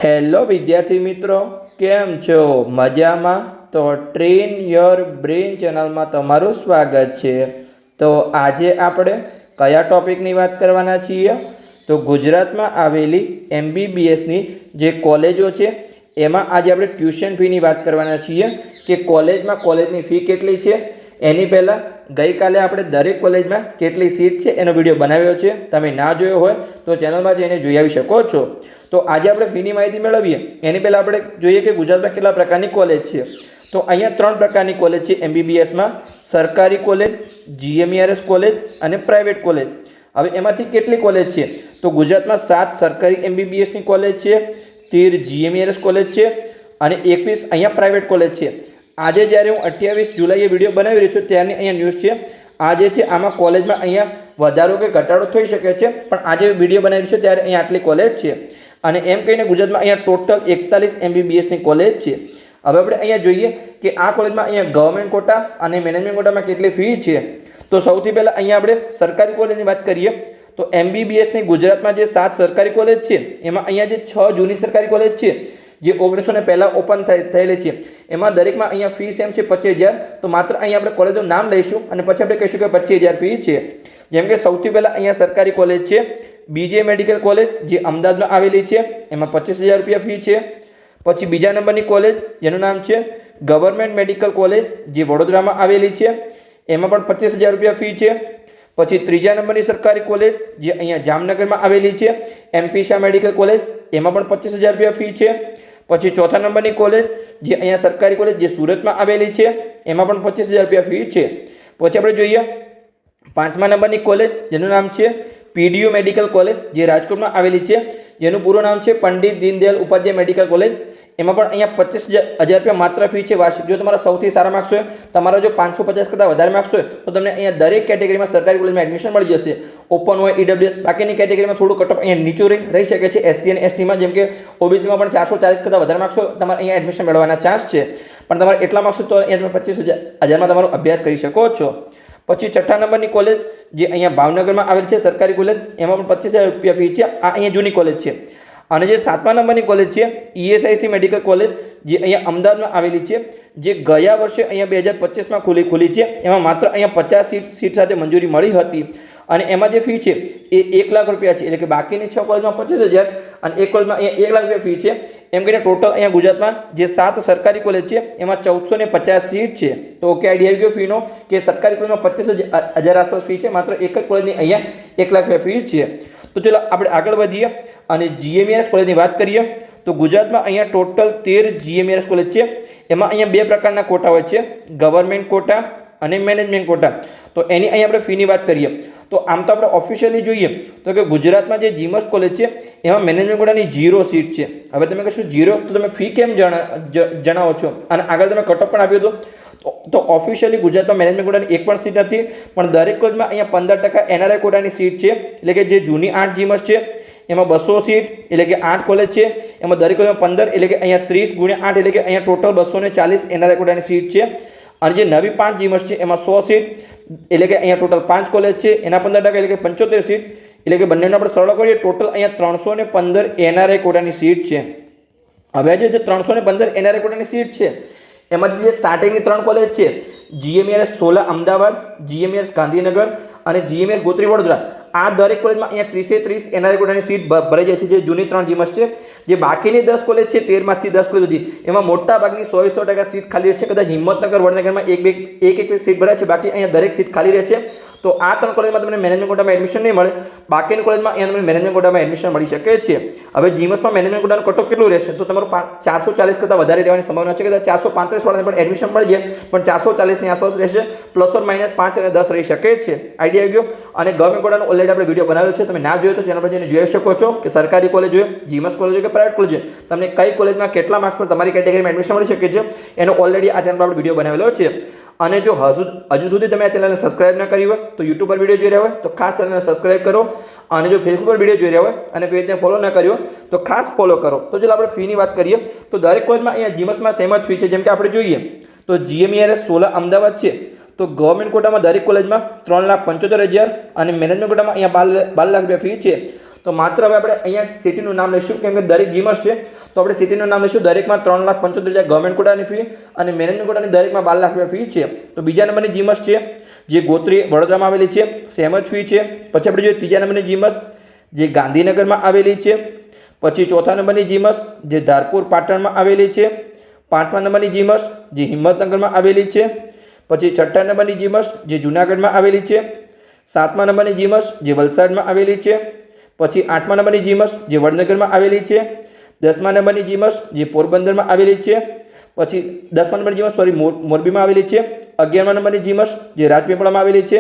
Hello વિદ્યાર્થી મિત્રો, કેમ છો? મજામાં? તો ટ્રેન યોર બ્રેન ચેનલમાં તમારું સ્વાગત છે. તો આજે આપણે કયા ટૉપિકની વાત કરવાના છીએ? તો ગુજરાતમાં આવેલી MBBSની જે કોલેજો છે એમાં આજે આપણે ટ્યુશન ફીની વાત કરવાના છીએ કે કોલેજની ફી કેટલી છે. એની પહેલાં ગઈકાલે આપણે દરેક કોલેજમાં કેટલી સીટ છે એનો વિડીયો બનાવ્યો છે. તમે ના જોયો હોય તો ચેનલમાં જઈને જોઈ આવી શકો છો. તો આજે આપણે ફીની માહિતી મેળવીએ એની પહેલાં આપણે જોઈએ કે ગુજરાતમાં કેટલા પ્રકારની કોલેજ છે. તો અહીંયા 3 પ્રકારની કોલેજ છે MBBSમાં: સરકારી કોલેજ, GMERS કોલેજ અને પ્રાઇવેટ કોલેજ. હવે એમાંથી કેટલી કોલેજ છે? તો ગુજરાતમાં 7 સરકારી MBBSની કોલેજ છે, 13 GMERS કોલેજ છે અને 21 અહીંયા પ્રાઇવેટ કોલેજ છે. આજે જ્યારે હું 28 જુલાઈએ વિડીયો બનાવી રહ્યો છું ત્યારની અહીંયા ન્યૂઝ છે. આજે છે આમાં કોલેજમાં અહીંયા વધારો કે ઘટાડો થઈ શકે છે, પણ આજે વિડીયો બનાવી રહ્યો છું ત્યારે અહીંયા આટલી કોલેજ છે. અને એમ કહીને ગુજરાતમાં અહીંયા ટોટલ 41 MBBSની કોલેજ છે. હવે આપણે અહીંયા જોઈએ કે આ કોલેજમાં અહીંયા ગવર્મેન્ટ કોટા અને મેનેજમેન્ટ કોટામાં કેટલી ફી છે. તો સૌથી પહેલાં અહીંયા આપણે સરકારી કોલેજની વાત કરીએ તો MBBSની ગુજરાતમાં જે 7 સરકારી કોલેજ છે એમાં અહીંયા જે 6 જૂની સરકારી કોલેજ છે જે 1900 પહેલાં ઓપન થયેલી છે એમાં દરેકમાં અહીંયા ફી સેમ છે 25,000. તો માત્ર અહીંયા આપણે કોલેજનું નામ લઈશું અને પછી આપણે કહીશું કે 25,000 ફી છે. જેમ કે સૌથી પહેલાં અહીંયા સરકારી કોલેજ છે BJ મેડિકલ કોલેજ જે અમદાવાદમાં આવેલી છે, એમાં 25,000 રૂપિયા ફી છે. પછી બીજા નંબરની કોલેજ જેનું નામ છે ગવર્મેન્ટ મેડિકલ કોલેજ જે વડોદરામાં આવેલી છે, એમાં પણ 25,000 રૂપિયા ફી છે. પછી ત્રીજા નંબરની સરકારી કોલેજ જે અહીંયા જામનગરમાં આવેલી છે MP શાહ મેડિકલ કોલેજ, એમાં પણ 25,000 રૂપિયા ફી છે. પછી ચોથા નંબરની કોલેજ જે અહીંયા સરકારી કોલેજ જે સુરતમાં આવેલી છે એમાં પણ 25,000 રૂપિયા ફી છે. પછી આપણે જોઈએ 5મા નંબરની કોલેજ જેનું નામ છે PDU મેડિકલ કોલેજ જે રાજકોટમાં આવેલી છે, જેનું પૂરું નામ છે પંડિત દીનદયાળ ઉપાધ્યાય મેડિકલ કોલેજ. એમાં પણ અહીંયા 25,000 રૂપિયા માત્ર ફી છે વાર્ષિક. જો તમારા સૌથી સારા માર્ક્સ હોય, તમારા જો 550 કરતાં વધારે માર્ક્સ હોય તો તમને અહીંયા દરેક કેટેગરીમાં સરકારી કોલેજમાં એડમિશન મળી જશે. ઓપન હોય, EWS, બાકીની કેટેગરીમાં થોડું કટ ઓફ અહીંયા નીચું રહી શકે છે. SC અને STમાં જેમ કે OBCમાં પણ 440 કરતાં વધારે માર્ક્સ હોય તમારે અહીંયા એડમિશન મેળવવાના ચાન્સ છે. પણ તમારે એટલા માર્ક્સ તો અહીંયા તમે 25,000માં તમારો અભ્યાસ કરી શકો છો. પછી 6થા નંબરની કોલેજ જે અહીંયા ભાવનગરમાં આવેલ છે સરકારી કોલેજ, એમાં પણ 25,000 રૂપિયા ફી છે. આ અહીંયા જૂની કોલેજ છે. અને જે 7મા નંબરની કોલેજ છે ESIC મેડિકલ કોલેજ જે અહીંયા અમદાવાદમાં આવેલી છે, જે ગયા વર્ષે અહીંયા 2025માં ખુલી છે. એમાં માત્ર અહીંયા 50 સીટ સાથે મંજૂરી મળી હતી અને એમાં જે ફી છે એ 1 લાખ રૂપિયા છે. એટલે કે બાકીની 6 કોલેજમાં 25,000 અને એક કોલેજમાં અહીંયા 1 લાખ રૂપિયા ફી છે. એમ કહીને ટોટલ અહીંયા ગુજરાતમાં જે 7 સરકારી કોલેજ છે એમાં 1450 સીટ છે. તો ઓકે, આઈડિયા આવી ગયો ફીનો કે સરકારી કોલેજમાં 25,000 આસપાસ ફી છે, માત્ર એક જ કોલેજની અહીંયા 1 લાખ રૂપિયા ફી છે. તો ચલો આપણે આગળ વધીએ અને GMERS કોલેજની વાત કરીએ તો ગુજરાતમાં અહીંયા ટોટલ 13 GMERS કોલેજ છે. એમાં અહીંયા 2 પ્રકારના કોટા હોય છે, ગવર્મેન્ટ કોટા અને મેનેજમેન્ટ કોટા. તો એની અહીંયા આપણે ફીની વાત કરીએ તો આમ તો આપણે ઓફિશિયલી જોઈએ તો કે ગુજરાતમાં જે GMERS કોલેજ છે એમાં મેનેજમેન્ટ કોટાની 0 સીટ છે. હવે તમે કહેશો 0 તો તમે ફી કેમ જણાવો છો? અને આગળ તમે કટઓફ પણ આપ્યો હતો. તો ઓફિશિયલી ગુજરાતમાં મેનેજમેન્ટ કોટાની એક પણ સીટ નથી, પણ દરેક કોલેજમાં અહીંયા 15% NRI કોટાની સીટ છે. એટલે કે જે જૂની 8 GMERS છે એમાં 200 સીટ, એટલે કે 8 કોલેજ છે, એમાં દરેક કોલેજમાં 15, એટલે કે અહીંયા 30 × 8, એટલે કે અહીંયા ટોટલ 240 NRI કોટાની સીટ છે. અને જે નવી 5 GMERS છે એમાં 100 સીટ, એટલે કે અહીંયા ટોટલ 5 કોલેજ છે, એના 15%, એટલે કે 75 સીટ. એટલે કે બંનેનો આપણે સરળ કરીએ ટોટલ અહીંયા 315 NRI કોટાની સીટ છે. હવે જે 315 NRI કોટાની સીટ છે એમાંથી જે સ્ટાર્ટિંગની 3 કોલેજ છે GMERS સોલા અમદાવાદ, GMERS ગાંધીનગર અને GMERS ગોત્રી વડોદરા, આ દરેક કોલેજમાં અહીંયા 30 NRI કોટાની સીટ ભરાઈ જાય છે. જે જૂની 3 GMERS છે, જે બાકીની 10 કોલેજ છે 13માંથી 10 કોલેજ સુધી, એમાં મોટા ભાગની 100% સીટ ખાલી રહે છે. કદાચ હિંમતનગર, વડનગરમાં એક સીટ ભરાય છે, બાકી અહીંયા દરેક સીટ ખાલી રહે છે. તો આ 3 કોલેજમાં તમને મેનેજમેન્ટ કોટામાં એડમિશન નહીં મળે, બાકીની કોલેજમાં અહીંયા તમને મેનેજમેન્ટ કોટામાં એડમિશન મળી શકે છે. હવે GMERSમાં મેનેજમેન્ટ કોટાનું કટઓફ કેટલું રહેશે? તો તમારું 440 કરતાં વધારે રહેવાની સંભાવના છે. કદાચ 435 વાળાને પણ એડમિશન મળી જાય, પણ 440ની આસપાસ રહેશે, ±5 અને 10 રહી શકે છે. આઈડિયા આવી ગયો. અને ગવર્મેન્ટ કોટાનો ઓલરેડી આપણે વિડીયો બનાવેલો છે, તમે ના જોયો તો ચેનલ પર જઈને જોઈ શકો છો કે સરકારી કોલેજ હોય, GMERS કોલેજ હોય કે પ્રાઇવેટ કોલેજ હોય, તમને કઈ કોલેજમાં કેટલા માર્ક્સ પર તમારી કેટેગરીમાં એડમિશન મળી શકે છે એનો ઓલરેડી આ ચેનલ પર આપણે વિડીયો બનાવેલો છે. અને જો હજુ સુધી તમે આ ચેનલને સબસ્ક્રાઇબ ન કરી હોય તો YouTube પર વિડીયો જોઈ રહ્યા હોય તો ખાસ ચેનલને સબસ્ક્રાઇબ કરો. અને જો Facebook પર વિડીયો જોઈ રહ્યા હોય અને પેજને ફોલો ન કર્યો તો ખાસ ફોલો કરો. તો ચાલો આપણે ફીની વાત કરીએ તો દરેક કોલેજમાં અહીંયા GMERSમાં સેમ જ ફી છે. જેમ કે આપણે જોઈએ તો GMERS સોલા અમદાવાદ છે તો ગવર્મેન્ટ કોટામાં દરેક કોલેજમાં 3,75,000 અને મેનેજમેન્ટ કોટામાં અહીંયા 12 લાખ રૂપિયા ફી છે. તો માત્ર હવે આપણે અહીંયા સિટીનું નામ લઈશું, કેમ કે દરેક જીમસ છે તો આપણે સિટીનું નામ લઈશું. દરેકમાં 3,75,000 ગવર્મેન્ટ કોટાની ફી અને મેનેજમેન્ટ કોટાની દરેકમાં 12 લાખ રૂપિયા ફી છે. તો બીજા નંબરની જીમસ છે જે ગોત્રી વડોદરામાં આવેલી છે, સેમ જ ફી છે. પછી આપણે જોઈએ ત્રીજા નંબરની જીમસ જે ગાંધીનગરમાં આવેલી છે. પછી ચોથા નંબરની જીમસ જે ધારપુર પાટણમાં આવેલી છે. પાંચમા નંબરની જીમસ જે હિંમતનગરમાં આવેલી છે. પછી છઠ્ઠા નંબરની જીમસ જે જૂનાગઢમાં આવેલી છે. સાતમા નંબરની જીમસ જે વલસાડમાં આવેલી છે. પછી આઠમા નંબરની જીમસ જે વડનગરમાં આવેલી છે. દસમા નંબરની જીમસ જે પોરબંદરમાં આવેલી છે. પછી 10મા નંબરની જીમસ મોરબીમાં આવેલી છે. 11મા નંબરની જીમસ જે રાજપીપળામાં આવેલી છે.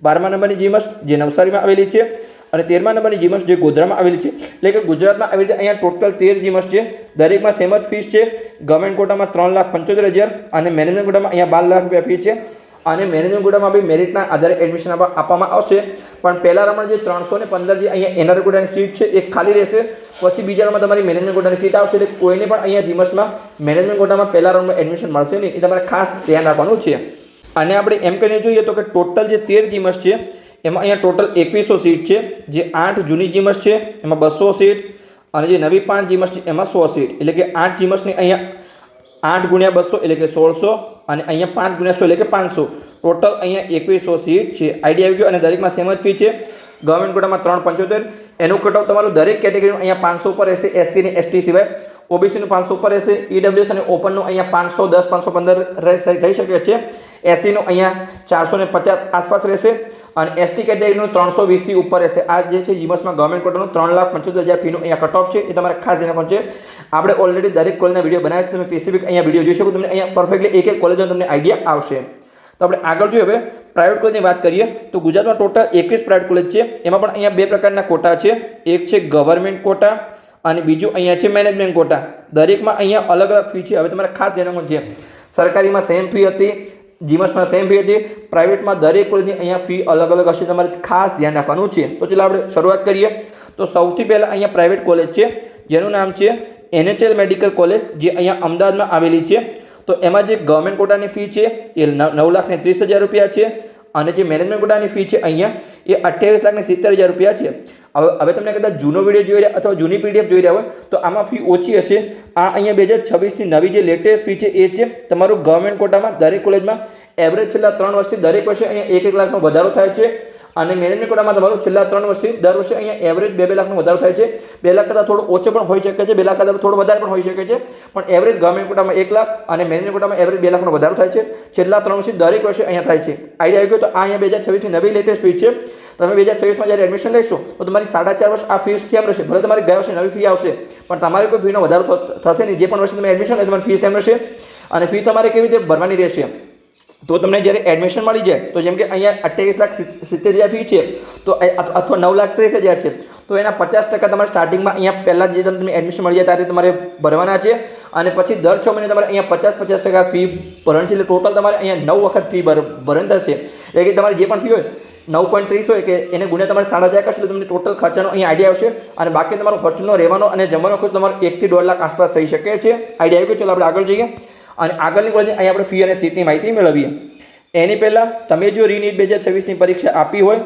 12મા નંબરની જીમસ જે નવસારીમાં આવેલી છે. અને 13મા નંબરની જીમસ જે ગોધરામાં આવેલી છે. એટલે કે ગુજરાતમાં આવી રીતે અહીંયા ટોટલ 13 જીમસ છે. દરેકમાં સેમ જ ફીસ છે. ગવર્મેન્ટ કોટામાં 3,75,000 અને મેનેજમેન્ટ કોટામાં અહીંયા 12 લાખ રૂપિયા ફી છે. અને મેનેજમેન્ટ કોટામાં બી મેરિટના આધારે એડમિશન આપવામાં આવશે. પણ પહેલા રાઉન્ડ જે 315 જે અહીંયા એનઆરઆઈ કોટાની સીટ છે એ ખાલી રહેશે. પછી બીજા રાઉન્ડમાં તમારી મેનેજમેન્ટ કોટાની સીટ આવશે. એટલે કોઈને પણ અહીંયા જીમસમાં મેનેજમેન્ટ કોટામાં પહેલા રાઉન્ડમાં એડમિશન મળશે નહીં. એ તમારે ખાસ ધ્યાન રાખવાનું છે. અને આપણે એમ કરીને જોઈએ તો કે ટોટલ જે 13 જીમસ છે એમાં અહીંયા ટોટલ 2100 સીટ છે. જે 8 જૂની જીમસ છે એમાં 200 સીટ અને જે નવી 5 જીમસ છે એમાં 100 સીટ. એટલે કે 8 જીમસની અહીંયા 8 × 200 એટલે કે 1600 અને અહીંયા 5 × 100 એટલે કે 500. ટોટલ અહીંયા 2100 સીટ છે. આઈડિયા આવી ગયો. અને દરેકમાં સેમ જ ફી છે. ગવર્મેન્ટ કોટામાં 3,75 એનું કટ ઓફ તમારું દરેક કેટેગરીનું અહીંયા 500 ઉપર રહેશે. એસસી અને એસટી સિવાય ઓબીસીનું 500 ઉપર રહેશે. ઈડબ્લ્યુએસ અને ઓપનનું અહીંયા 510 515 રહી શકે છે. એસસીનું અહીંયા 450 આસપાસ રહેશે. અને એસટી કેટેગરીનું 320થી ઉપર રહેશે. આ જે છે જીમસમાં ગવર્મેન્ટ કોટાનું 3,75,000 ફીનું અહીંયા કટ ઓફ છે. એ તમારે ખાસ ધ્યાન રાખવાનું છે. આપણે ઓલરેડી દરેક કોલેજના વિડીયો બનાવ્યા છે. તમે સ્પેસિફિક અહીંયા વિડીયો જોઈ શકો. તમને અહીંયા પરફેક્ટલી એક કોલેજનો તમને આઈડિયા આવશે. તો આપણે આગળ જોઈએ હવે પ્રાઇવેટ કોલેજની વાત કરીએ તો ગુજરાતમાં ટોટલ 21 પ્રાઇવેટ કોલેજ છે. એમાં પણ અહીંયા બે પ્રકારના કોટા છે. એક છે ગવર્મેન્ટ કોટા અને બીજું અહીંયા છે મેનેજમેન્ટ કોટા. દરેકમાં અહીંયા અલગ અલગ ફી છે. હવે તમારે ખાસ ધ્યાન રાખવાનું છે. સરકારીમાં સેમ ફી હતી, જીમસમાં સેમ ફી હતી, પ્રાઇવેટમાં દરેક કોલેજની અહીંયા ફી અલગ અલગ હશે. તમારે ખાસ ધ્યાન રાખવાનું છે. તો ચાલો આપણે શરૂઆત કરીએ. તો સૌથી પહેલાં અહીંયા પ્રાઇવેટ કોલેજ છે જેનું નામ છે NHL મેડિકલ કોલેજ જે અહીંયા અમદાવાદમાં આવેલી છે. તો એમાં જે ગવર્મેન્ટ કોટાની ફી છે એ 9,30,000 રૂપિયા છે. અને જે મેનેજમેન્ટ કોટાની ફી છે અહીંયા એ 28,70,000 રૂપિયા છે. હવે તમને કદાચ જૂનો વિડીયો જોઈ રહ્યા અથવા જૂની પીડીએફ જોઈ રહ્યા હોય તો આમાં ફી ઓછી હશે. આ અહીંયા 2026ની નવી જે લેટેસ્ટ ફી છે એ છે તમારું ગવર્મેન્ટ કોટામાં દરેક કોલેજમાં એવરેજ છેલ્લા 3 વર્ષથી દરેક વર્ષે અહીંયા 1-1 લાખનો વધારો થાય છે. અને મેનેજમેન્ટ કોટામાં તમારું છેલ્લા 3 વર્ષથી દર વર્ષે અહીંયા એવરેજ 2-2 લાખનો વધારો થાય છે. 2 લાખ કરતાં થોડો ઓછો પણ હોઈ શકે છે, 2 લાખ કરતાં થોડો વધારે પણ હોઈ શકે છે. પણ એવરેજ ગવર્મેન્ટ કોટામાં 1 લાખ અને મેનેજમેન્ટ કોટામાં એવરેજ 2 લાખનો વધારો થાય છે. છેલ્લા 3 વર્ષથી દરેક વર્ષે અહીંયા થાય છે. આઈડિયા આવી ગયો. તો આ અહીંયા 2026ની નવી લેટેસ્ટ ફી છે. તમે 2026માં જ્યારે એડમિશન લેશો તો તમારી 4.5 વર્ષ આ ફી સેમ રહેશે. ભલે તમારી ગયા વર્ષે નવી ફી આવશે પણ તમારે કોઈ ફીનો વધારો થશે નહીં. જે પણ વર્ષે તમે એડમિશન લે તમારી ફી સેમ રહેશે. અને ફી તમારે કેવી રીતે ભરવાની રહેશે તો તમને જ્યારે એડમિશન મળી જાય તો જેમ કે અહીંયા 28,70,000 ફી છે તો અથવા 9,30,000 છે તો એના 50% તમારે સ્ટાર્ટિંગમાં અહીંયા પહેલાં જે તમને એડમિશન મળી જાય ત્યારે તમારે ભરવાના છે. અને પછી દર 6 મહિને તમારે અહીંયા 50% ફી ભરવાની છે. એટલે ટોટલ તમારે અહીંયા 9 વખત ફી ભરવાની થશે. એટલે કે તમારી જે પણ ફી હોય 9.30 હોય કે એને ગુણ્યા તમારે 4,500 કરશો તો તમને ટોટલ ખર્ચાનો અહીંયા આઈડિયા આવશે. અને બાકી તમારો ખર્ચનો રહેવાનો અને જમવાનો ખર્ચ તમારો 1 થી 1.5 લાખ આસપાસ થઈ શકે છે. આઈડિયા આવી ગયો. ચલો આપણે આગળ જઈએ. અને આગળની કોલેજ અહીંયા આપણે ફી અને સીટની માહિતી મેળવીએ. એની પહેલાં તમે જો રીનીટ 2026ની પરીક્ષા આપી હોય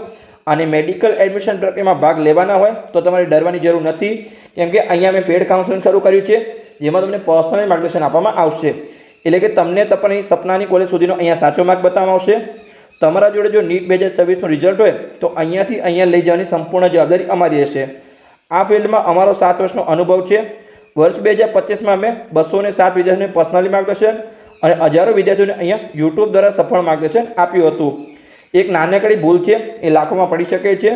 અને મેડિકલ એડમિશન પ્રક્રિયામાં ભાગ લેવાના હોય તો તમારે ડરવાની જરૂર નથી. કેમ કે અહીંયા મેં પેડ કાઉન્સેલિંગ શરૂ કર્યું છે જેમાં તમને પર્સનલ માર્ગદર્શન આપવામાં આવશે. એટલે કે તમને તમારી સપનાની કોલેજ સુધીનો અહીંયા સાચો માર્ગ બતાવવામાં આવશે. તમારા જોડે જો નીટ 2026નું રિઝલ્ટ હોય તો અહીંયાથી અહીંયા લઈ જવાની સંપૂર્ણ જવાબદારી અમારી રહેશે. આ ફિલ્ડમાં અમારો 7 વર્ષનો અનુભવ છે. વર્ષ 2025માં અમે 207 વિદ્યાર્થીઓને પર્સનલી માર્ગદર્શન અને હજારો વિદ્યાર્થીઓને અહીંયા યુટ્યુબ દ્વારા સફળ માર્ગદર્શન આપ્યું હતું. એક નાનકડી ભૂલ છે એ લાખોમાં પડી શકે છે.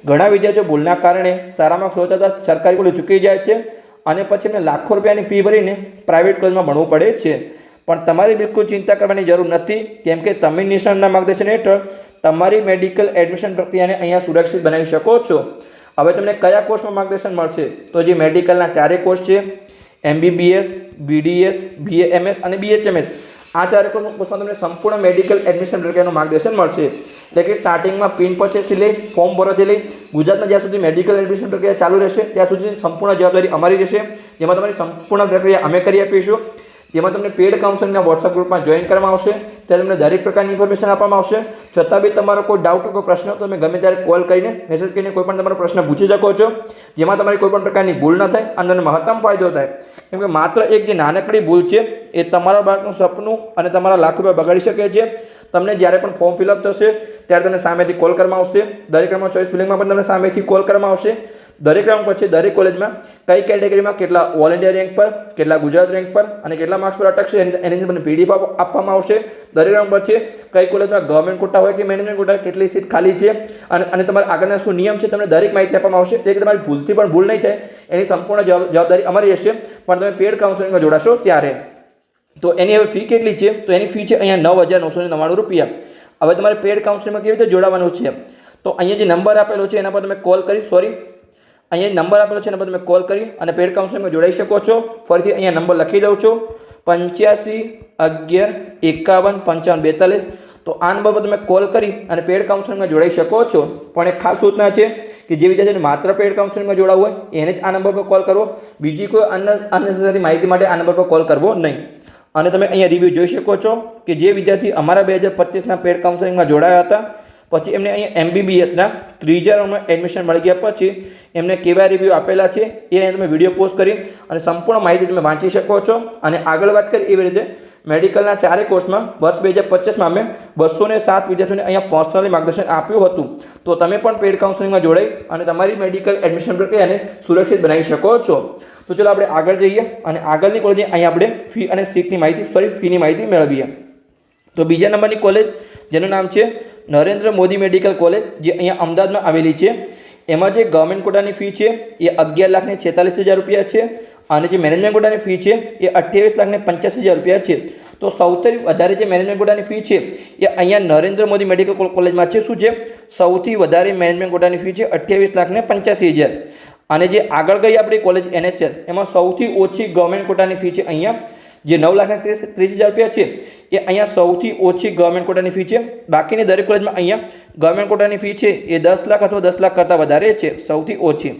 ઘણા વિદ્યાર્થીઓ ભૂલના કારણે સારા માર્ક્સ હોતા સરકારી કોલેજ ચૂકી જાય છે અને પછી એમને લાખો રૂપિયાની ફી ભરીને પ્રાઇવેટ કોલેજમાં ભણવું પડે છે. પણ તમારે બિલકુલ ચિંતા કરવાની જરૂર નથી. કેમ કે તમે નિષ્ણાતના માર્ગદર્શન હેઠળ તમારી મેડિકલ એડમિશન પ્રક્રિયાને અહીંયા સુરક્ષિત બનાવી શકો છો. હવે તમને કયા કોર્સમાં માર્ગદર્શન મળશે તો જે મેડિકલના 4 કોર્સ છે MBBS, BDS, BAMS અને BHMS. આ 4 કોર્સમાં તમને સંપૂર્ણ મેડિકલ એડમિશન પ્રક્રિયાનું માર્ગદર્શન મળશે. એટલે કે સ્ટાર્ટિંગમાં પિન પરચેસથી લઈ ફોર્મ ભરવાથી લઈ ગુજરાતમાં જ્યાં સુધી મેડિકલ એડમિશન પ્રક્રિયા ચાલુ રહેશે ત્યાં સુધી સંપૂર્ણ જવાબદારી અમારી રહેશે. જેમાં તમારી સંપૂર્ણ પ્રક્રિયા અમે કરી આપીશું. જેમાં તમને પેડ કાઉન્સેલિંગના વોટ્સઅપ ગ્રુપમાં જોઈન કરવામાં આવશે. ત્યારે તમને દરેક પ્રકારની ઇન્ફોર્મેશન આપવામાં આવશે. છતાં બી તમારો કોઈ ડાઉટ કોઈ પ્રશ્ન તો તમે ગમે ત્યારે કોલ કરીને મેસેજ કરીને કોઈ પણ તમારો પ્રશ્ન પૂછી શકો છો, જેમાં તમારી કોઈ પણ પ્રકારની ભૂલ ન થાય અને તમને મહત્તમ ફાયદો થાય. કેમ કે માત્ર એક જે નાનકડી ભૂલ છે એ તમારા બાળકનું સપનું અને તમારા લાખ રૂપિયા બગાડી શકે છે. તમને જ્યારે પણ ફોર્મ ફિલઅપ થશે ત્યારે તમને સામેથી કોલ કરવામાં આવશે. દરેક રાઉન્ડમાં ચોઈસ ફિલિંગમાં પણ તમને સામેથી કોલ કરવામાં આવશે. દરેક રાઉન્ડ પછી દરેક કોલેજમાં કઈ કેટેગરીમાં કેટલા ઓલ ઇન્ડિયા રેન્ક પર, કેટલા ગુજરાત રેન્ક પર અને કેટલા માર્ક્સ પર અટકશે એની તમને પીડીએફ આપવામાં આવશે. દરેક રાઉન્ડ પછી કઈ કોલેજમાં ગવર્મેન્ટ કોટા હોય કે મેનેજમેન્ટ કોટા, કેટલી સીટ ખાલી છે અને તમારા આગળના શું નિયમ છે તમને દરેક માહિતી આપવામાં આવશે. એટલે કે તમારી ભૂલથી પણ ભૂલ નહીં થાય એની સંપૂર્ણ જવાબદારી અમારી હશે. પણ તમે પેડ કાઉન્સેલિંગમાં જોડાશો ત્યારે તો એની હવે ફી કેટલી છે? તો એની ફી છે અહીંયા ₹9,999. હવે તમારે પેડ કાઉન્સેલિંગમાં કેવી રીતે જોડાવાનું છે? તો અહીંયા જે નંબર આપેલો છે એના પર તમે કોલ કરી અહીંયા નંબર આપેલો છે એના પર તમે કોલ કરી અને પેડ કાઉન્સેલિંગમાં જોડાઈ શકો છો. ફરીથી અહીંયા નંબર લખી દઉં છું 8511515542. તો આ નંબર પર તમે કોલ કરી અને પેડ કાઉન્સેલિંગમાં જોડાઈ શકો છો. પણ એક ખાસ સૂચના છે કે જે વિદ્યાર્થીને માત્ર પેડ કાઉન્સેલિંગમાં જોડાવવું હોય એને જ આ નંબર પર કોલ કરવો. બીજી કોઈ અનનેસેસરી માહિતી માટે આ નંબર પર કોલ કરવો નહીં. અને તમે અહીંયા રિવ્યૂ જોઈ શકો છો કે જે વિદ્યાર્થી અમારા 2025ના પેડ કાઉન્સેલિંગમાં જોડાયા હતા પછી એમને અહીંયા MBBSના 3જા રાઉન્ડમાં એડમિશન મળી ગયા પછી એમને કેવા રિવ્યૂ આપેલા છે એ અહીંયા તમે વિડીયો પોસ્ટ કરી અને સંપૂર્ણ માહિતી તમે વાંચી શકો છો. અને આગળ વાત કરી એવી રીતે મેડિકલના 4 કોર્સમાં વર્ષ 2025માં અમે 207 વિદ્યાર્થીઓને અહીંયા પર્સનલી માર્ગદર્શન આપ્યું હતું. તો તમે પણ પેડ કાઉન્સેલિંગમાં જોડાઈ અને તમારી મેડિકલ એડમિશન પ્રક્રિયાને સુરક્ષિત બનાવી શકો છો. તો ચલો આપણે આગળ જઈએ અને આગળની કોલેજ અહીંયા આપણે ફી અને ફીની માહિતી મેળવીએ. તો બીજા નંબરની કોલેજ જેનું નામ છે નરેન્દ્ર મોદી મેડિકલ કોલેજ, જે અહીંયા અમદાવાદમાં આવેલી છે. એમાં જે ગવર્મેન્ટ કોટાની ફી છે એ ₹11,46,000 છે અને જે મેનેજમેન્ટ કોટાની ફી છે એ ₹28,85,000 છે. તો સૌથી વધારે જે મેનેજમેન્ટ કોટાની ફી છે એ અહીંયા નરેન્દ્ર મોદી મેડિકલ કોલેજમાં છે. શું છે? સૌથી વધારે મેનેજમેન્ટ કોટાની ફી છે ₹28,85,000. અને જે આગળ ગઈ આપણી કોલેજ NHL એમાં સૌથી ઓછી ગવર્મેન્ટ કોટાની ફી છે અહીંયા જે ₹9,30,000 છે. એ અહીંયા સૌથી ઓછી ગવર્મેન્ટ કોટાની ફી છે. બાકીની દરેક કોલેજમાં અહીંયા ગવર્મેન્ટ કોટાની ફી છે એ 10 લાખ અથવા 10 લાખ કરતાં વધારે છે, સૌથી ઓછી.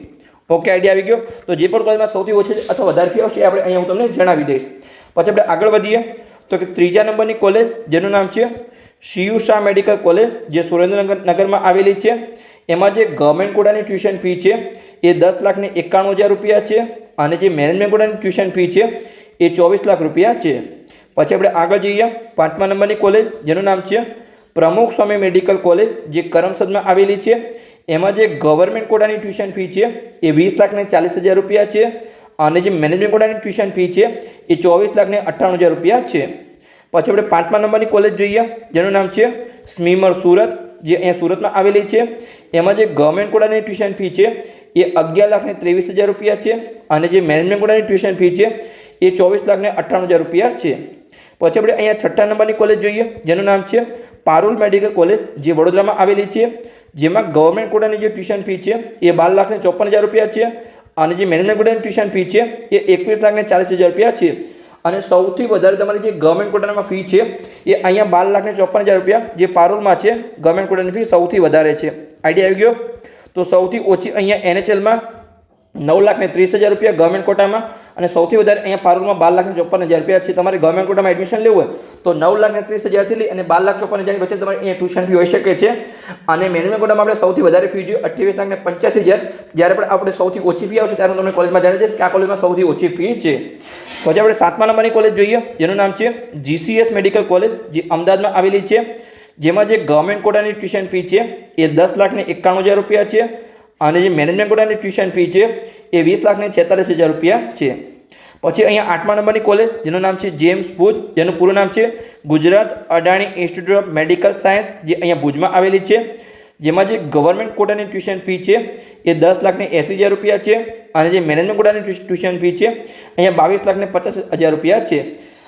ઓકે, આઈડિયા આવી ગયો? તો જે પણ કોલેજમાં સૌથી ઓછી અથવા વધારે ફી આવશે એ આપણે અહીંયા હું તમને જણાવી દઈશ. પછી આપણે આગળ વધીએ તો કે ત્રીજા નંબરની કોલેજ જેનું નામ છે CU શાહ મેડિકલ કોલેજ, જે સુરેન્દ્રનગરમાં આવેલી છે. એમાં જે ગવર્મેન્ટ કોટાની ટ્યુશન ફી છે એ ₹10,91,000 છે અને જે મેનેજમેન્ટ કોટાની ટ્યુશન ફી છે એ ₹24 લાખ છે. પછી આપણે આગળ જઈએ 5મા નંબરની કોલેજ જેનું નામ છે પ્રમુખ સ્વામી મેડિકલ કોલેજ, જે કરમસદમાં આવેલી છે. એમાં જે ગવર્મેન્ટ કોટાની ટ્યુશન ફી છે એ ₹20,40,000 છે અને જે મેનેજમેન્ટ કોટાની ટ્યુશન ફી છે એ ₹24,98,000 છે. પછી આપણે 5મા નંબરની કોલેજ જોઈએ જેનું નામ છે સ્મીમર સુરત, જે અહીંયા સુરતમાં આવેલી છે. એમાં જે ગવર્મેન્ટ કોટાની ટ્યુશન ફી છે એ ₹11,23,000 છે અને જે મેનેજમેન્ટ કોટાની ટ્યુશન ફી છે એ ₹24,98,000 છે. પછી આપણે અહીંયા 6ઠ્ઠા નંબરની કોલેજ જોઈએ જેનું નામ છે પારુલ મેડિકલ કોલેજ, જે વડોદરામાં આવેલી છે. જેમાં ગવર્મેન્ટ કોટાની જે ટ્યુશન ફી છે એ ₹12,54,000 છે અને જે મેનેજમેન્ટ કોટાની ટ્યુશન ફી છે એ ₹21,40,000 છે. અને સૌથી વધારે તમારી જે ગવર્મેન્ટ કોટામાં ફી છે એ અહીંયા ₹12,54,000 જે પારુલમાં છે. ગવર્મેન્ટ કોટાની ફી સૌથી વધારે છે. આઈડિયા આવી ગયો? તો સૌથી ઓછી અહીંયા NHLમાં ₹9,30,000 ગવર્મેન્ટ કોટામાં અને સૌથી વધારે અહીંયા પારુલમાં ₹12,54,000 છે. તમારે ગવર્મેન્ટ કોટામાં એડમિશન લેવું હોય તો ₹9,30,000 લઈ અને ₹12,54,000 વચ્ચે તમારે અહીંયા ટ્યુશન ફી હોઈ શકે છે. અને મેનેજમેન્ટ કોટામાં આપણે સૌથી વધારે ફી જોઈએ ₹28,85,000. જ્યારે પણ આપણે સૌથી ઓછી ફી આવશે ત્યારે હું તમને કોલેજમાં જાણી દઈશ કે આ કોલેજમાં સૌથી ઓછી ફી છે. પછી આપણે 7મા નંબરની કોલેજ જોઈએ જેનું નામ છે GCS મેડિકલ કોલેજ, જે અમદાવાદમાં આવેલી છે. જેમાં જે ગવર્મેન્ટ કોટાની ટ્યુશન ફી છે એ ₹10,91,000 છે અને જે મેનેજમેન્ટ કોટાની ટ્યુશન ફી છે એ ₹20,46,000 છે. પછી અહીંયા 8મા નંબરની કોલેજ જેનું નામ છે જેમ્સ ભુજ, જેનું પૂરું નામ છે Gujarat Adani institute of medical science, જે અહીંયા ભુજમાં આવેલી છે. જેમાં જે ગવર્મેન્ટ કોટાની ટ્યુશન ફી છે એ ₹10,80,000 છે અને જે મેનેજમેન્ટ કોટાની ટ્યુશન ફી છે અહીંયા ₹22,50,000 છે.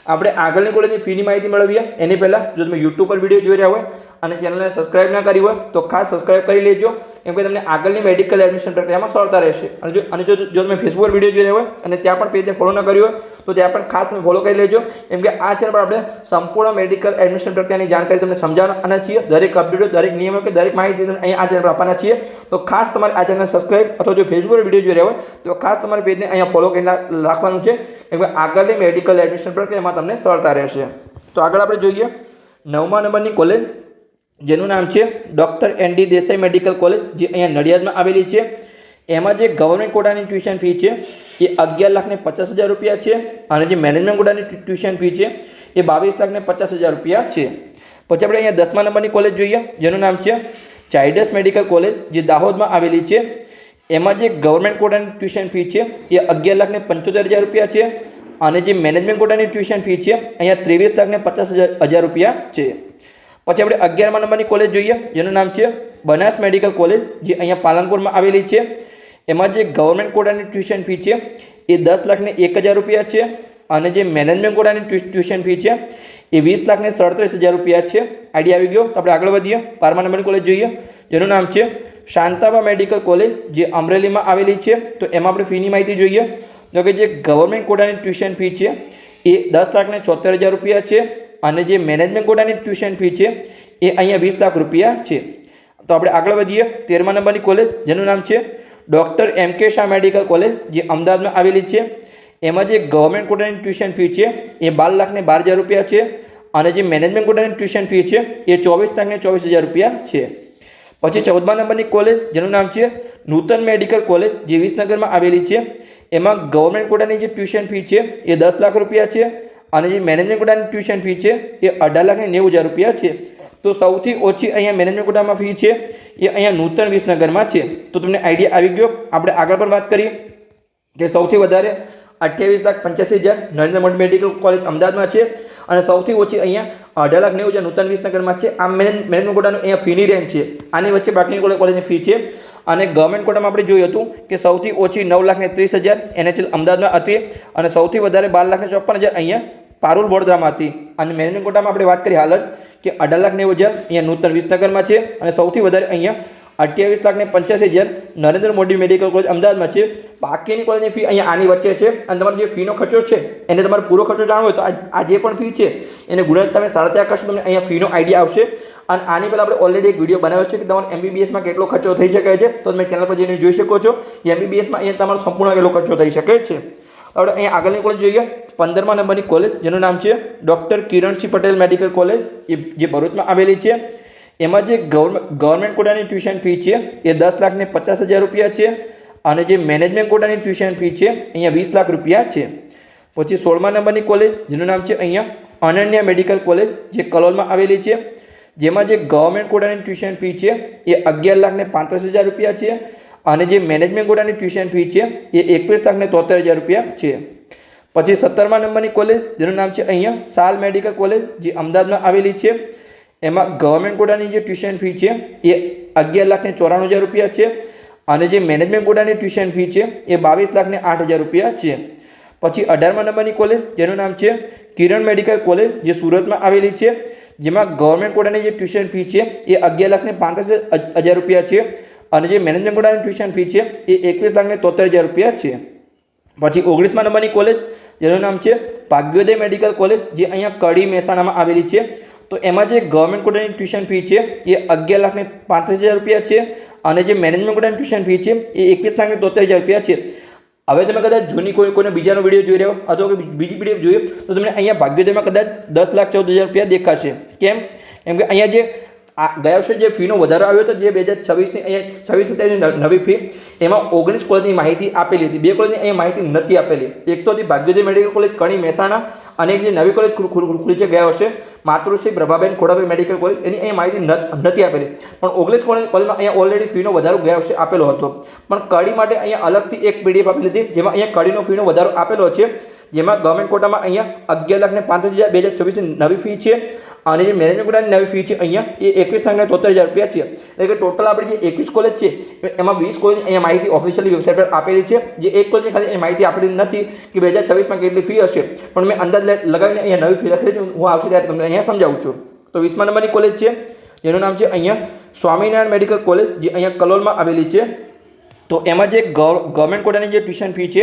આપણે આગળની કોલેજની ફીની માહિતી મેળવીએ એની પહેલાં જો તમે YouTube પર વિડીયો જોઈ રહ્યા હોય અને ચેનલને સબસ્ક્રાઇબ ના કરી હોય તો ખાસ સબસ્ક્રાઇબ કરી લેજો, કેમ કે તમને આગળની મેડિકલ એડમિશન પ્રક્રિયામાં સરળતા રહેશે. અને જો તમે ફેસબુક પર વિડીયો જોઈ રહ્યા હોય અને ત્યાં પણ પેજને ફોલો ન કર્યું હોય તો ત્યાં પણ ખાસ તમે ફોલો કરી લેજો, કેમ કે આ ચેનલ પર આપણે સંપૂર્ણ મેડિકલ એડમિશન પ્રક્રિયાની જાણકારી તમને સમજાવવાના છીએ. દરેક અપડેટો, દરેક નિયમો કે દરેક માહિતી અહીંયા આ ચેનલ પર આપવાના છીએ. તો ખાસ તમારે આ ચેનલ સબસ્ક્રાઇબ અથવા જો ફેસબુક પર વિડીયો જોઈ રહ્યા હોય તો ખાસ તમારે પેજને અહીંયા ફોલો કરીને રાખવાનું છે, કેમ કે આગળની મેડિકલ એડમિશન પ્રક્રિયામાં તમને સરળતા રહેશે। તો આગળ આપણે જોઈએ 9મા નંબરની કોલેજ, જેનું નામ છે doctor ND Desai medical college, જે અહીંયા નડિયાદમાં આવેલી છે। એમાં જે ગવર્મેન્ટ કોટાની ટ્યુશન ફી છે એ 11,50,000 રૂપિયા છે, અને જે મેનેજમેન્ટ કોટાની ટ્યુશન ફી છે એ 22,50,000 રૂપિયા છે। પછી આપણે અહીંયા 10મા નંબરની કોલેજ જોઈએ, જેનું નામ છે ઝાયડસ મેડિકલ કોલેજ, જે દાહોદમાં આવેલી છે। એમાં જે ગવર્મેન્ટ કોટાની ટ્યુશન ફી છે એ 11,75,000 રૂપિયા છે, અને જે મેનેજમેન્ટ કોટાની ટ્યુશન ફી છે અહીંયા 23,50,000 રૂપિયા છે। પછી આપણે 11મા નંબરની કોલેજ જોઈએ, જેનું નામ છે બનાસ મેડિકલ કોલેજ, જે અહીંયા પાલનપુરમાં આવેલી છે। એમાં જે ગવર્મેન્ટ કોટાની ટ્યુશન ફી છે એ 10,01,000 રૂપિયા છે, અને જે મેનેજમેન્ટ કોટાની ટ્યુશન ફી છે એ 20,37,000 રૂપિયા છે। આઈડિયા આવી ગયો? તો આપણે આગળ વધીએ। 12મા નંબરની કોલેજ જોઈએ, જેનું નામ છે શાંતાબા મેડિકલ કોલેજ, જે અમરેલીમાં આવેલી છે। તો એમાં આપણે ફીની માહિતી જોઈએ તો કે જે ગવર્મેન્ટ કોટાની ટ્યુશન ફી છે એ 10,74,000 રૂપિયા છે, અને જે મેનેજમેન્ટ કોટાની ટ્યુશન ફી છે એ અહીંયા 20 લાખ રૂપિયા છે। તો આપણે આગળ વધીએ। 13મા નંબરની કોલેજ, જેનું નામ છે doctor MK Shah medical college, જે અમદાવાદમાં આવેલી છે। એમાં જે ગવર્મેન્ટ કોટાની ટ્યુશન ફી છે એ 12,12,000 રૂપિયા છે, અને જે મેનેજમેન્ટ કોટાની ટ્યુશન ફી છે એ 24,24,000 રૂપિયા છે। પછી 14મા નંબરની કોલેજ, જેનું નામ છે નૂતન મેડિકલ કોલેજ, જે વિસનગરમાં આવેલી છે। એમાં ગવર્મેન્ટ કોટાની જે ટ્યુશન ફી છે એ 10 લાખ રૂપિયા છે, અને જે મેનેજમેન્ટ કોટાની ટ્યુશન ફી છે એ 18,90,000 રૂપિયા છે। તો સૌથી ઓછી અહીંયા મેનેજમેન્ટ કોટામાં ફી છે એ અહીંયા નૂતન વિસનગરમાં છે। તો તમને આઈડિયા આવી ગયો। આપણે આગળ પણ વાત કરીએ કે સૌથી વધારે 28,85,000 નરેન્દ્ર મોદી મેડિકલ કોલેજ અમદાવાદમાં છે, અને સૌથી ઓછી અહીંયા 18,90,000 નૂતન વિસનગરમાં છે। આ મેનેજમેન્ટ કોટાનું અહીંયા ફીની રેન્જ છે। આની વચ્ચે બાકીની કોલેજની ફી છે। અને ગવર્મેન્ટ કોટામાં આપણે જોયું હતું કે સૌથી ઓછી 9,30,000 NHL અમદાવાદમાં હતી, અને સૌથી વધારે 12,54,000 અહીંયા પારુલ વડોદરામાં હતી। અને મેનેજમેન્ટ કોટામાં આપણે વાત કરી હાલ જ કે 18,90,000 અહીંયા નૂતન વિસનગરમાં છે, અને સૌથી વધારે અહીંયા 28,85,000 નરેન્દ્ર મોદી મેડિકલ કોલેજ અમદાવાદમાં છે। બાકીની કોલેજની ફી અહીંયા આની વચ્ચે છે, અને તમારો જે ફીનો ખર્ચો છે એને તમારો પૂરો ખર્ચો જાણવો હોય તો આ જે પણ ફી છે એને ગુણ્યા તમે 4.5 કરશો, તમને અહીંયા ફીનો આઈડિયા આવશે। અને આની પહેલાં આપણે ઓલરેડી એક વિડીયો બનાવ્યો છે કે તમારે MBBSમાં કેટલો ખર્ચો થઈ શકે છે, તો તમે ચેનલ પર જઈને જોઈ શકો છો। MBBSમાં અહીંયા તમારો સંપૂર્ણ કેટલો ખર્ચો થઈ શકે છે। આપણે અહીંયા આગળની કોલેજ જોઈએ, 15મા નંબરની કોલેજ, જેનું નામ છે doctor Kiransinh Patel medical college, જે ભરૂચમાં આવેલી છે। એમાં જે ગવર્મેન્ટ કોટાની ટ્યુશન ફી છે એ 10,50,000 રૂપિયા છે, અને જે મેનેજમેન્ટ કોટાની ટ્યુશન ફી છે અહીંયા 20 લાખ રૂપિયા છે। પછી 16મા નંબરની કોલેજ, જેનું નામ છે અહીંયા અનન્યા મેડિકલ કોલેજ, જે કલોલમાં આવેલી છે। જેમાં જે ગવર્મેન્ટ કોટાની ટ્યુશન ફી છે એ 11,35,000 રૂપિયા છે, અને જે મેનેજમેન્ટ કોટાની ટ્યુશન ફી છે એ 21,73,000 રૂપિયા છે। પછી 17મા નંબરની કોલેજ, જેનું નામ છે અહીંયા સાલ મેડિકલ કોલેજ, જે અમદાવાદમાં આવેલી છે। એમાં ગવર્મેન્ટ કોટાની જે ટ્યુશન ફી છે એ 11,94,000 રૂપિયા છે, અને જે મેનેજમેન્ટ કોટાની ટ્યુશન ફી છે એ 22,08,000 રૂપિયા છે। પછી 18મા નંબરની કોલેજ, જેનું નામ છે કિરણ મેડિકલ કોલેજ, જે સુરતમાં આવેલી છે। જેમાં ગવર્મેન્ટ કોટાની જે ટ્યુશન ફી છે એ 11,35,000 રૂપિયા છે, અને જે મેનેજમેન્ટ કોટાની ટ્યુશન ફી છે એ 21,73,000 રૂપિયા છે। પછી 19મા નંબરની કોલેજ, જેનું નામ છે ભાગ્યોદય મેડિકલ કોલેજ, જે અહીંયા કડી મહેસાણામાં આવેલી છે। તો એમાં જે ગવર્મેન્ટ કોટાની ટ્યુશન ફી છે એ 11,35,000 રૂપિયા છે, અને જે મેનેજમેન્ટ કોટાની ટ્યુશન ફી છે એ 21,73,000 રૂપિયા છે। હવે તમે કદાચ જૂની કોઈને બીજાનો વિડીયો જોઈ રહ્યો અથવા કોઈ બીજી વિડીયો જોઈએ તો તમને અહીંયા ભાગ્યોદયમાં કદાચ 10,14,000 રૂપિયા દેખાશે। કેમ? કેમ કે અહીંયા જે ગયા વર્ષે જે ફીનો વધારો આવ્યો હતો, જે 2026ની અહીંયા 26 નવી ફી, એમાં 19 કોલેજની માહિતી આપેલી હતી, 2 કોલેજની અહીંયા માહિતી નથી આપેલી। એક તો હતી ભાગ્યોદય મેડિકલ કોલેજ કણી મહેસાણા, અને એક જે નવી કોલેજ ખુલી છે ગયા વર્ષે માતૃશ્રી પ્રભાબેન ખોડાભાઈ મેડિકલ કોલેજ, એની અહીંયા માહિતી નથી આપેલી। પણ 19 કોલેજમાં અહીંયા ઓલરેડી ફીનો વધારો ગયા વર્ષે આપેલો હતો, પણ કડી માટે અહીંયા અલગથી એક PDF આપેલી હતી, જેમાં અહીંયા કડીનો ફીનો વધારો આપેલો છે। જેમાં ગવર્મેન્ટ કોટામાં અહીંયા 11,35,000 2026ની નવી ફી છે, અને જે મેનેજમેન્ટ કોટાની નવી ફી છે અહીંયા એ 21,73,000 રૂપિયા છે। એટલે કે ટોટલ આપણે જે 21 કોલેજ છે એમાં 20 કોલેજ અહીંયા માહિતી ઓફિશિયલી વેબસાઇટ પર આપેલી છે। જે એક કોલેજની ખાલી માહિતી આપેલી નથી કે 2026માં કેટલી ફી હશે, પણ મેં અંદાજ લગાવીને અહીંયા નવી ફી લખેલી છે, હું આવશે ત્યારે તમને અહીંયા સમજાવું છું। તો 20મા નંબરની કોલેજ છે, જેનું નામ છે અહીંયા સ્વામિનારાયણ મેડિકલ કોલેજ, જે અહીંયા કલોલમાં આવેલી છે। તો એમાં જે ગવર્મેન્ટ કોટાની જે ટ્યુશન ફી છે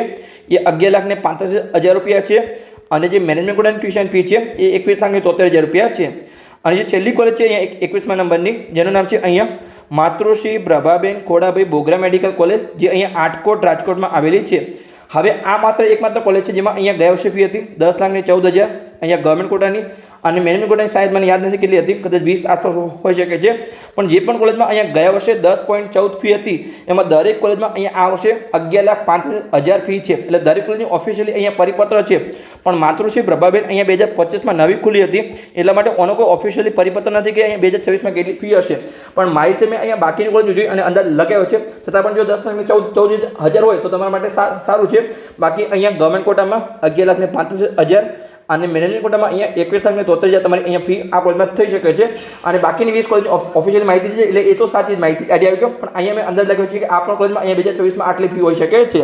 એ 11,35,000 રૂપિયા છે, અને જે મેનેજમેન્ટ કોટાની ટ્યુશન ફી છે એ 21,73,000 રૂપિયા છે। અને જે છેલ્લી કોલેજ છે અહીંયા 21મા નંબરની, જેનું નામ છે અહીંયા માતૃશ્રી પ્રભાબેન ખોડાભાઈ બોગરા મેડિકલ કોલેજ, જે અહીંયા આટકોટ રાજકોટમાં આવેલી છે। હવે આ એકમાત્ર કોલેજ છે જેમાં અહીંયા ગયા વર્ષે ફી હતી 10,14,000, અહીંયા ગવર્મેન્ટ કોટાની અને મેનેજમેન્ટ કોટાની સાઈઝ મને યાદ નથી કેટલી હતી, કદાચ 20 આસપાસ હોઈ શકે છે. પણ જે પણ કોલેજમાં અહીંયા ગયા વર્ષે 10.14 ફી હતી એમાં દરેક કોલેજમાં અહીંયા આ વર્ષે 11,35,000 ફી છે. એટલે દરેક કોલેજની ઓફિશિયલી અહીંયા પરિપત્ર છે. પણ માતૃશ્રી પ્રભાબેન અહીંયા 2025માં નવી ખુલી હતી એટલા માટે ઓનો કોઈ ઓફિશિયલી પરિપત્ર નથી કે અહીંયા 2026માં કેટલી ફી હશે. પણ મારી તમે અહીંયા બાકીની કોલેજ જોઈ અને અંદાજ લગાવ્યો છે. છતાં પણ જો 10,14,000 હોય તો તમારા માટે સારું છે. બાકી અહીંયા ગવર્મેન્ટ કોટામાં 11,35,000 અને મેનેજમેન્ટ કોટામાં અહીંયા 21,73,000 તમારી અહીંયા ફી આ કોલેજમાં થઈ શકે છે. અને બાકીની 20 કોલેજ ઓફિશિયલ માહિતી છે એટલે એ તો સાચી જ માહિતી આઈડિયા આવી ગયો. પણ અહીંયા મેં અંદાજ લગાવ્યો છે કે આ પણ કોલેજમાં અહીંયા 2026માં આટલી ફી હોઈ શકે છે.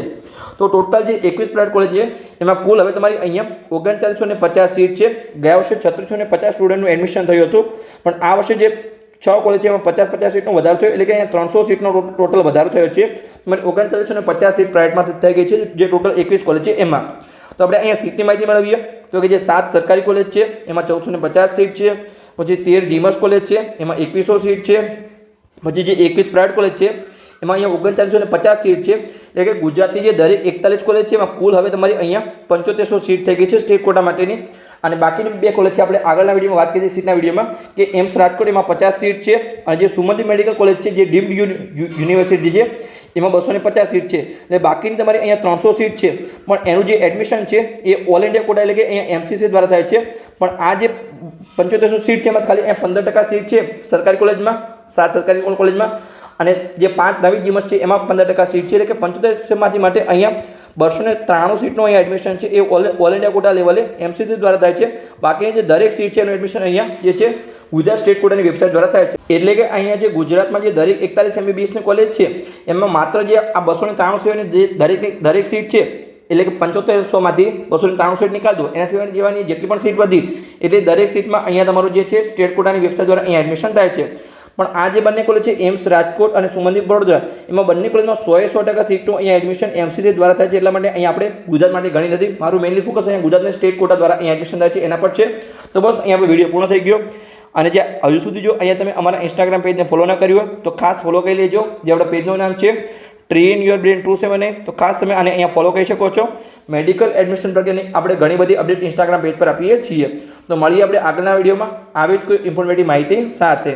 તો ટોટલ જે 21 પ્રાઇવેટ કોલેજ છે એમાં કુલ હવે તમારી અહીંયા 3950 સીટ છે. ગયા વર્ષે 3650 સ્ટુડન્ટનું એડમિશન થયું હતું. પણ આ વર્ષે જે 6 કોલેજ છે એમાં 50 સીટનો વધારો થયો એટલે કે અહીંયા 300 સીટનો ટોટલ વધારો થયો છે. તમારી 3950 સીટ પ્રાઇવેટમાં થઈ ગઈ છે જે ટોટલ 21 કોલેજ છે એમાં. તો આપણે અહીંયા સીટની માહિતી મેળવીએ તો કે જે 7 સરકારી કોલેજ છે એમાં 1450 સીટ છે. પછી 13 જીમસ કોલેજ છે એમાં 2100 સીટ છે. પછી જે 21 પ્રાઇવેટ કોલેજ છે એમાં અહીંયા 3950 સીટ છે. એટલે કે ગુજરાતની જે દરેક 41 કોલેજ છે એમાં કુલ હવે તમારી અહીંયા 7500 સીટ થઈ ગઈ છે સ્ટેટ કોટા માટેની. અને બાકીની 2 કોલેજ છે આપણે આગળના વિડીયોમાં વાત કરી સીટના વિડીયોમાં કે એમ્સ રાજકોટ એમાં 50 સીટ છે. અને જે સુમંતી મેડિકલ કોલેજ છે જે ડીમ્ડ યુનિવર્સિટી છે એમાં 250 સીટ છે. એટલે બાકીની તમારી અહીંયા 300 સીટ છે. પણ એનું જે એડમિશન છે એ ઓલ ઇન્ડિયા કોટા એટલે કે અહીંયા MCC દ્વારા થાય છે. પણ આ જે 7500 સીટ છે એમાં ખાલી 15% સીટ છે સરકારી કોલેજમાં, 7 સરકારી કોલેજમાં. અને જે 5 નવી જીમસ છે એમાં 15% સીટ છે. એટલે કે 75% માટે અહીંયા 293 સીટનું અહીંયા એડમિશન છે એ ઓલ ઇન્ડિયા કોટા લેવલે MCC દ્વારા થાય છે. બાકીની જે દરેક સીટ છે એનું એડમિશન અહીંયા જે છે ગુજરાત સ્ટેટ કોટાની વેબસાઇટ દ્વારા થાય છે. એટલે કે અહીંયા જે ગુજરાતમાં જે દરેક 41 MBBSની કોલેજ છે એમાં માત્ર જે આ 293 સિવાયની દરેક સીટ છે એટલે કે 7500માંથી 293 સીટ નિકાલ દો, એના સિવાયની જેવાની જેટલી પણ સીટ વધી એટલે દરેક સીટમાં અહીંયા તમારું જે છે સ્ટેટ કોટાની વેબસાઇટ દ્વારા અહીંયા એડમિશન થાય છે. પણ આ જે બંને કોલેજ છે એમ્સ રાજકોટ અને સુમંતી વડોદરા એમાં બંને કોલેજમાં 100% સીટનું અહીંયા એડમિશન MCC દ્વારા થાય છે. એટલા માટે અહીંયા આપણે ગુજરાત માટે ગણી નથી. મારું મેઇનલી ફોકસ અહીંયા ગુજરાતની સ્ટેટ કોટા દ્વારા અહીંયા એડમિશન થાય છે એના પર છે. તો બસ અહીંયા આપણે વિડીયો પૂર્ણ થઈ ગયો. અને જે હજુ સુધી જો અહીંયા તમે અમારા ઇન્સ્ટાગ્રામ પેજને ફોલો ના કર્યું હોય તો ખાસ ફોલો કરી લેજો. જે આપણા પેજનું નામ છે ટ્રેન યોર બ્રેન 278. તો ખાસ તમે આને અહીંયા ફોલો કરી શકો છો. મેડિકલ એડમિશન પ્રત્યેની આપણે ઘણી બધી અપડેટ ઇન્સ્ટાગ્રામ પેજ પર આપીએ છીએ. તો મળીએ આપણે આગળના વિડીયોમાં આવી જ કોઈ ઇન્ફોર્મેટિવ માહિતી સાથે.